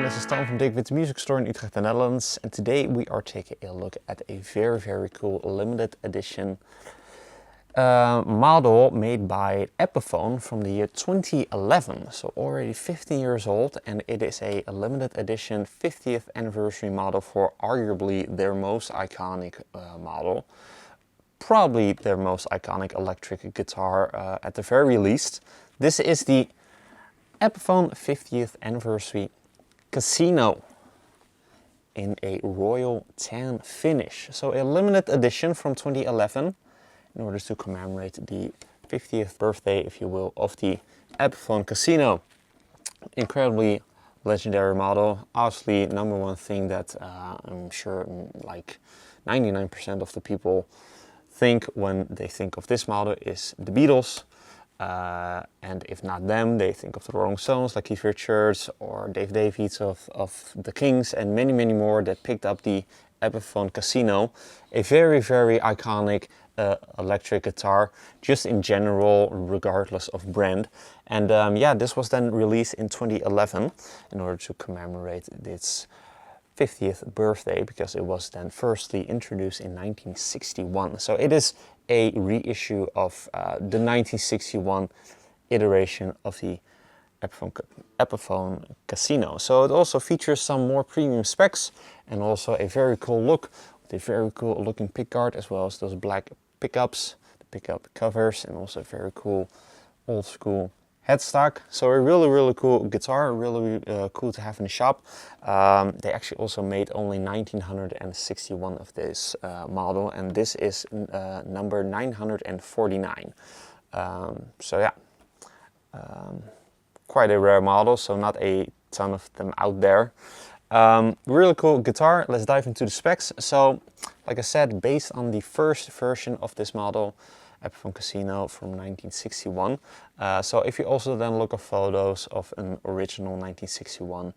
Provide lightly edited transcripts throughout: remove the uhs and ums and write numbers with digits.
this is Tom from Dirk Witte Music Store in Utrecht, the Netherlands, and today we are taking a look at a very cool limited edition model made by Epiphone from the year 2011, so already 15 years old, and it is a limited edition 50th anniversary model for arguably their most iconic model. Probably their most iconic electric guitar at the very least. This is the Epiphone 50th anniversary Casino in a royal tan finish. So a limited edition from 2011 in order to commemorate the 50th birthday, if you will, of the Epiphone Casino. Incredibly legendary model. Obviously, number one thing that I'm sure like 99% of the people think when they think of this model is the Beatles. And if not them, they think of the Rolling Stones like Keith Richards or Dave Davies of the Kings and many more that picked up the Epiphone Casino. A very iconic electric guitar, just in general, regardless of brand. And yeah, this was then released in 2011 in order to commemorate its 50th birthday, because it was then firstly introduced in 1961. So it is a reissue of the 1961 iteration of the Epiphone Casino. So it also features some more premium specs and also a very cool look with a very cool looking pickguard, as well as those black pickups, the pickup covers, and also a very cool old school headstock. So a really cool guitar, really cool to have in the shop. They actually also made only 1961 of this model, and this is number 949. So yeah, quite a rare model, so not a ton of them out there. Really cool guitar. Let's dive into the specs. So like I said, based on the first version of this model, Epiphone Casino from 1961. So if you also then look at photos of an original 1961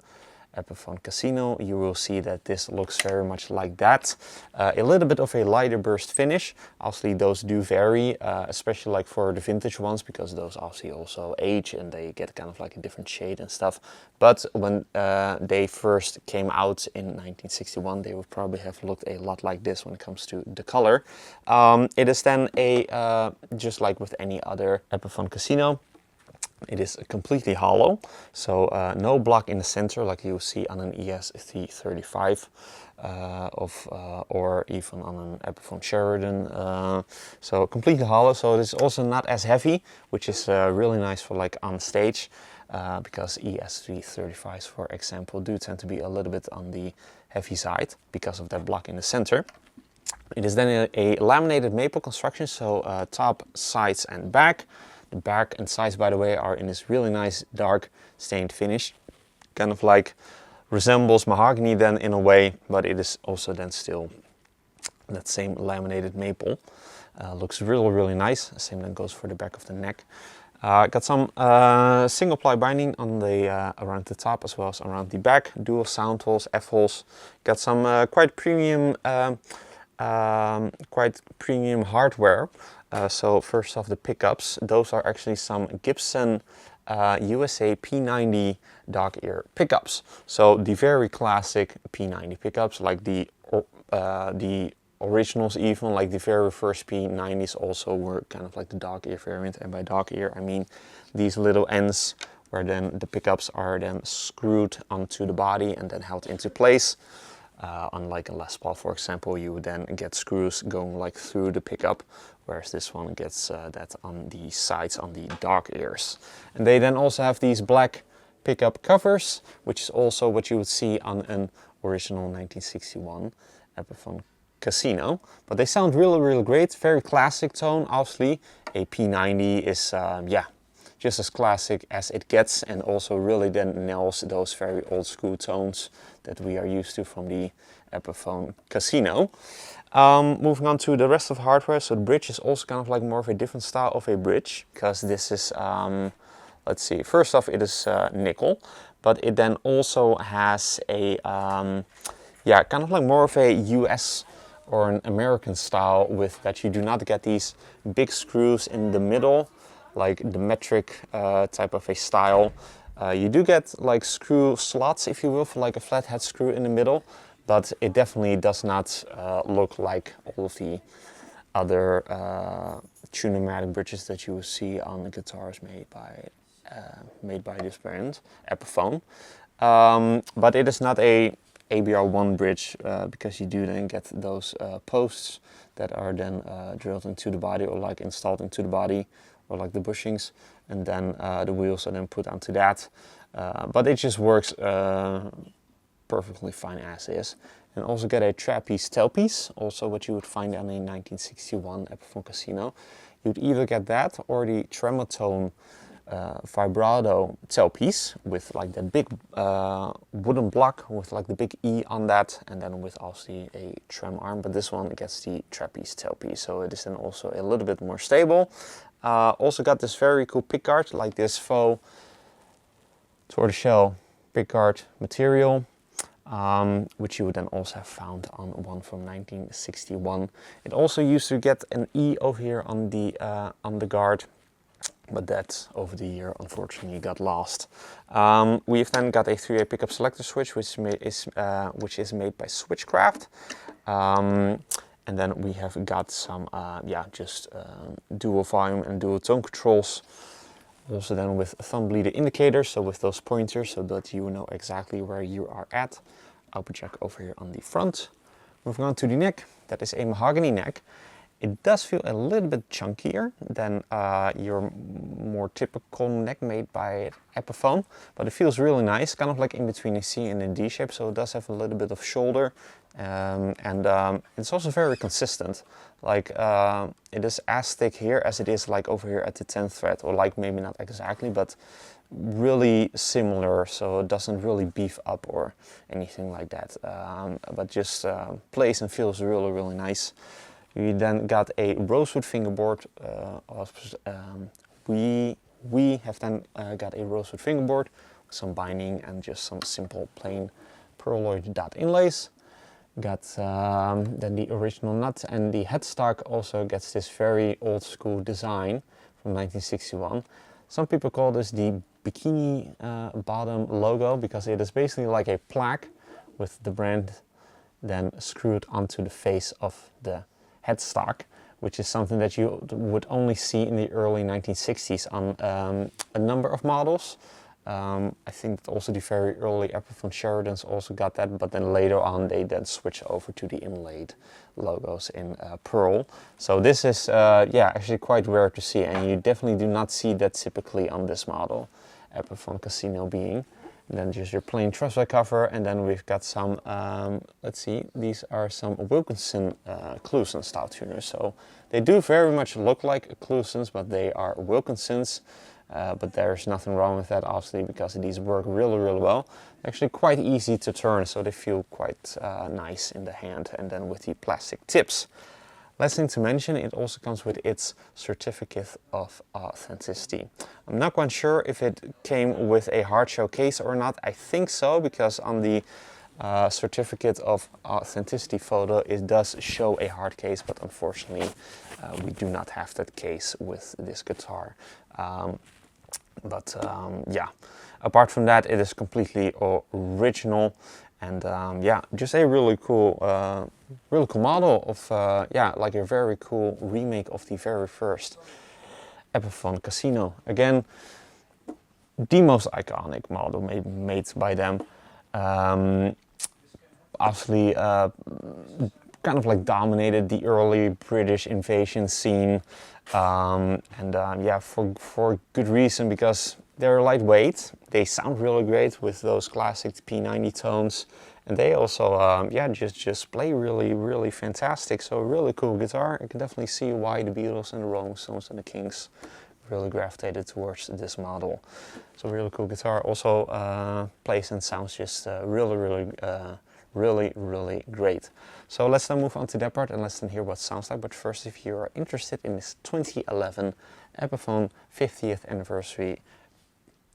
Epiphone Casino, you will see that this looks very much like that. A little bit of a lighter burst finish. Obviously those do vary, especially like for the vintage ones, because those obviously also age and they get kind of like a different shade and stuff. But when they first came out in 1961, they would probably have looked a lot like this when it comes to the color. It is then a, just like with any other Epiphone Casino, it is completely hollow, so no block in the center like you see on an ES-T35 or even on an Epiphone Sheridan. So completely hollow, so it is also not as heavy, which is really nice for like on stage, because ES-T35s, for example, do tend to be a little bit on the heavy side because of that block in the center. It is then a laminated maple construction, so top, sides and back. The back and sides, by the way, are in this really nice dark stained finish. Kind of like resembles mahogany then in a way, but it is also then still that same laminated maple. Looks really nice. Same then goes for the back of the neck. Got some single ply binding on the around the top as well as around the back. Dual sound holes, F holes. Got some quite premium hardware. So first off, the pickups. Those are actually some Gibson USA P90 dog ear pickups. So the very classic P90 pickups, like the originals, even like the very first P90s also were kind of like the dog ear variant. And by dog ear, I mean these little ends where then the pickups are then screwed onto the body and then held into place. Unlike a Les Paul, for example, you would then get screws going like through the pickup, whereas this one gets that on the sides, on the dog ears. And they then also have these black pickup covers, which is also what you would see on an original 1961 Epiphone Casino. But they sound really great, very classic tone. Obviously, a P90 is, yeah, just as classic as it gets, and also really then nails those very old school tones that we are used to from the Epiphone Casino. Moving on to the rest of the hardware, so the bridge is also kind of like more of a different style of a bridge, because this is, let's see, first off it is nickel, but it then also has a, yeah, kind of like more of a US or an American style, with that you do not get these big screws in the middle, like the metric type of a style. You do get like screw slots, if you will, for like a flathead screw in the middle, but it definitely does not look like all of the other tunematic bridges that you will see on the guitars made by this brand, Epiphone. But it is not a ABR1 bridge because you do then get those posts that are then drilled into the body or like installed into the body, or like the bushings, and then the wheels are then put onto that. But it just works perfectly fine as is. And also get a trapeze tailpiece, also what you would find on a 1961 Epiphone Casino. You'd either get that or the Trematone vibrato tailpiece with like that big wooden block with like the big E on that, and then with also a trem arm. But this one gets the trapeze tailpiece, so it is then also a little bit more stable. Also got this very cool pickguard, like this faux tortoiseshell pickguard material, which you would then also have found on one from 1961. It also used to get an E over here on the guard, but that over the year unfortunately got lost. We've then got a 3A pickup selector switch, which is made by Switchcraft. And then we have got some dual volume and dual tone controls. Also then with thumb bleeder indicators, so with those pointers, so that you know exactly where you are at. Output jack over here on the front. Moving on to the neck, that is a mahogany neck. It does feel a little bit chunkier than your more typical neck made by Epiphone, but it feels really nice, kind of like in between a C and a D shape, so it does have a little bit of shoulder, and it's also very consistent. Like it is as thick here as it is like over here at the 10th fret, or like maybe not exactly, but really similar, so it doesn't really beef up or anything like that, but just plays and feels really, really nice. We then got a rosewood fingerboard. We have then got a rosewood fingerboard with some binding and just some simple plain pearloid dot inlays. Got then the original nut, and the headstock also gets this very old school design from 1961. Some people call this the bikini bottom logo because it is basically like a plaque with the brand then screwed onto the face of the headstock, which is something that you would only see in the early 1960s on a number of models. I think that also the very early Epiphone Sheridans also got that, but then later on they then switched over to the inlaid logos in pearl. So this is actually quite rare to see, and you definitely do not see that typically on this model, Epiphone Casino being. And then just your plain truss cover, and then we've got some, let's see, these are some Wilkinson Cluson style tuners. So they do very much look like Clusons, but they are Wilkinsons. But there's nothing wrong with that, obviously, because these work really, really well. Actually quite easy to turn, so they feel quite nice in the hand, and then with the plastic tips. Last thing to mention, it also comes with its certificate of authenticity. I'm not quite sure if it came with a hard shell case or not. I think so, because on the certificate of authenticity photo it does show a hard case, but unfortunately we do not have that case with this guitar. Yeah, apart from that, it is completely original, and just a really cool model of like a very cool remake of the very first Epiphone Casino. Again, the most iconic model made by them. Obviously, kind of like dominated the early British invasion scene, for good reason, because they're lightweight, they sound really great with those classic P90 tones, and they also just play really, really fantastic. So really cool guitar. I can definitely see why the Beatles and the Rolling Stones and the Kings really gravitated towards this model. So really cool guitar. Also plays and sounds just really, really great. So let's then move on to that part and let's then hear what it sounds like. But first, if you are interested in this 2011 Epiphone 50th anniversary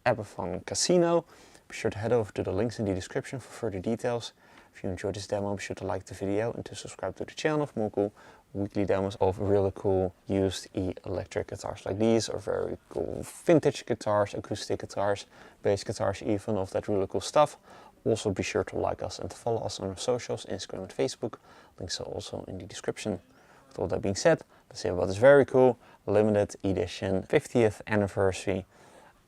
Epiphone Casino, be sure to head over to the links in the description for further details. If you enjoyed this demo, be sure to like the video and to subscribe to the channel for more cool weekly demos of really cool used electric guitars like these, or very cool vintage guitars, acoustic guitars, bass guitars even, of that really cool stuff. Also be sure to like us and to follow us on our socials, Instagram and Facebook. Links are also in the description. With all that being said, let's see about this very cool limited edition 50th anniversary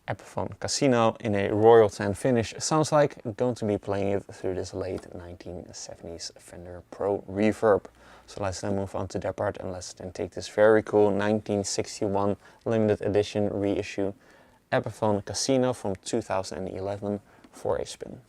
Epiphone Casino in a royal tan finish. Sounds like I'm going to be playing it through this late 1970s Fender Pro Reverb. So let's then move on to that part, and let's then take this very cool 1961 limited edition reissue Epiphone Casino from 2011 for a spin.